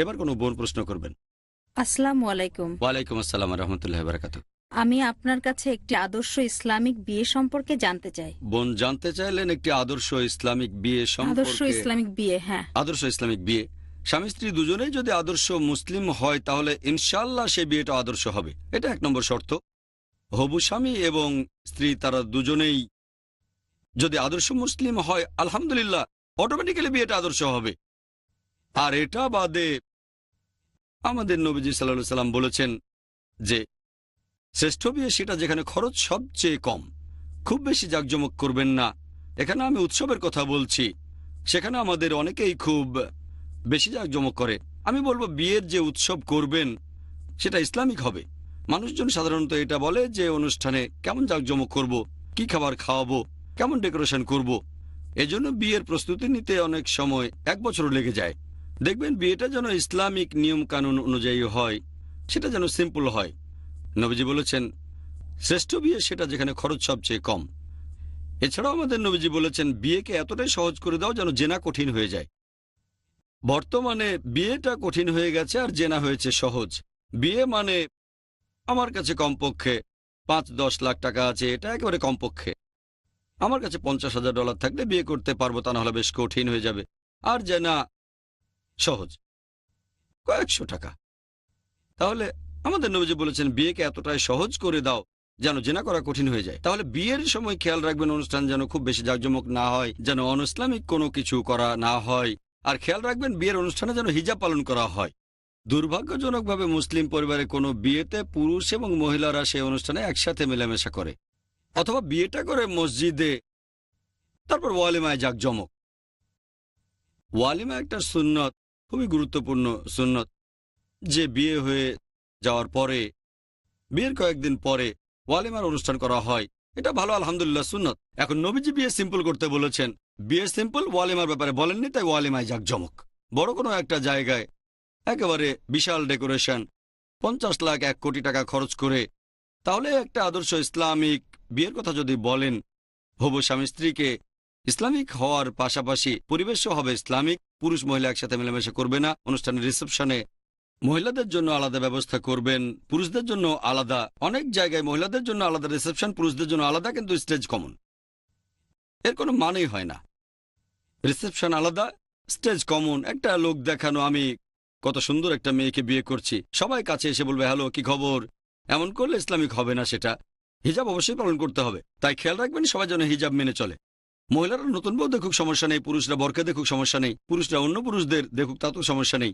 এবার কোনো বোন প্রশ্ন করবেন। আসসালামু আলাইকুম। ওয়ালাইকুম আসসালাম রহমতুল্লাহ বারাকাতু। আমি আপনার কাছে একটি আদর্শ ইসলামিক বিয়ে সম্পর্কে জানতে চাই। বোন জানতে চাইলেন একটি আদর্শ ইসলামিক বিয়ে আদর্শ সম্পর্কে। ইসলামিক বিয়ে, হ্যাঁ। আদর্শ ইসলামিক বিয়ে, স্বামী স্ত্রী দুজনেই যদি আদর্শ মুসলিম হয় তাহলে ইনশাআল্লাহ সেই বিয়েটা আদর্শ হবে। এটা 1 নম্বর শর্ত। হবু স্বামী এবং স্ত্রী তারা দুজনেই যদি আদর্শ মুসলিম হয় আলহামদুলিল্লাহ অটোমেটিক্যালি বিয়েটা আদর্শ হবে। আর এটা বাদে আমাদের নবীজি সাল্লাল্লাহু আলাইহি সাল্লাম বলেছেন যে শ্রেষ্ঠ বিয়ে সেটা যেখানে খরচ সবচেয়ে কম। খুব বেশি জাঁকজমক করবেন না। এখানে আমি উৎসবের কথা বলছি, সেখানে আমাদের অনেকেই খুব বেশি জাঁকজমক করে। আমি বলবো বিয়ের যে উৎসব করবেন সেটা ইসলামিক হবে। মানুষজন সাধারণত এটা বলে যে অনুষ্ঠানে কেমন জাঁকজমক করব, কি খাবার খাওয়াবো, কেমন ডেকোরেশন করব। এজন্য বিয়ের প্রস্তুতি নিতে অনেক সময় 1 বছর লেগে যায়। দেখবেন বিয়েটা যেন ইসলামিক নিয়ম কানুন অনুযায়ী হয়, সেটা যেন সিম্পল হয়। নবীজি বলেছেন শ্রেষ্ঠ বিয়ে সেটা যেখানে খরচ সবচেয়ে কম। এছাড়াও আমাদের নবীজি বলেছেন বিয়েকে এতটাই সহজ করে দাও যেন জেনা কঠিন হয়ে যায়। বর্তমানে বিয়েটা কঠিন হয়ে গেছে আর জেনা হয়েছে সহজ। বিয়ে মানে আমার কাছে কমপক্ষে 5-10 লাখ টাকা আছে, এটা একেবারে কমপক্ষে। আমার কাছে $50,000 থাকলে বিয়ে করতে পারবো, তা নাহলে বেশ কঠিন হয়ে যাবে। আর জেনা সহজ, কয়েকশো টাকা। তাহলে আমাদের নবীজি বলেছেন বিয়েকে এতটাই সহজ করে দাও যেন জেনা করা কঠিন হয়ে যায়। তাহলে বিয়ের সময় খেয়াল রাখবেন অনুষ্ঠান যেন খুব বেশি জাঁকজমক না হয়, যেন অনইসলামিক কোনো কিছু করা না হয়। আর খেয়াল রাখবেন বিয়ের অনুষ্ঠানে যেন হিজাব পালন করা হয়। দুর্ভাগ্যজনকভাবে মুসলিম পরিবারে কোনো বিয়েতে পুরুষ এবং মহিলারা সেই অনুষ্ঠানে একসাথে মেলামেশা করে, অথবা বিয়েটা করে মসজিদে, তারপর ওয়ালিমায় জাঁকজমক। ওয়ালিমা একটা সুন্নত, খুবই গুরুত্বপূর্ণ সুন্নত, যে বিয়ে হয়ে যাওয়ার পরে বিয়ের কয়েকদিন পরে ওয়ালিমার অনুষ্ঠান করা হয়। এটা ভালো, আলহামদুলিল্লাহ, সুন্নত। এখন নবীজি বিয়ে সিম্পল করতে বলেছেন, বিয়ে সিম্পল, ওয়ালিমার ব্যাপারে বলেননি, তাই ওয়ালিমায় জাঁকজমক। বড় কোনো একটা জায়গায় একেবারে বিশাল ডেকোরেশন, 50 লাখ 1 কোটি টাকা খরচ করে, তাহলে একটা আদর্শ ইসলামিক বিয়ের কথা যদি বলেন, হবু স্বামী স্ত্রীকে ইসলামিক হওয়ার পাশাপাশি পরিবেশও হবে ইসলামিক। পুরুষ মহিলা একসাথে মেলামেশা করবে না। অনুষ্ঠানের রিসেপশনে মহিলাদের জন্য আলাদা ব্যবস্থা করবেন, পুরুষদের জন্য আলাদা। অনেক জায়গায় মহিলাদের জন্য আলাদা রিসেপশন, পুরুষদের জন্য আলাদা, কিন্তু স্টেজ কমন। এর কোনো মানেই হয় না। রিসেপশন আলাদা, স্টেজ কমন। একটা লোক দেখানো, আমি কত সুন্দর একটা মেয়েকে বিয়ে করছি, সবাই কাছে এসে বলবে হ্যালো কি খবর। এমন করলে ইসলামিক হবে না। সেটা হিজাব অবশ্যই পালন করতে হবে। তাই খেয়াল রাখবেন সবাই যেন হিজাব মেনে চলে। মহিলারা নতুন বউ দেখুক, সমস্যা নেই। পুরুষরা বরকে দেখুক, সমস্যা নেই। পুরুষরা অন্য পুরুষদের দেখুক, তাতেও সমস্যা নেই।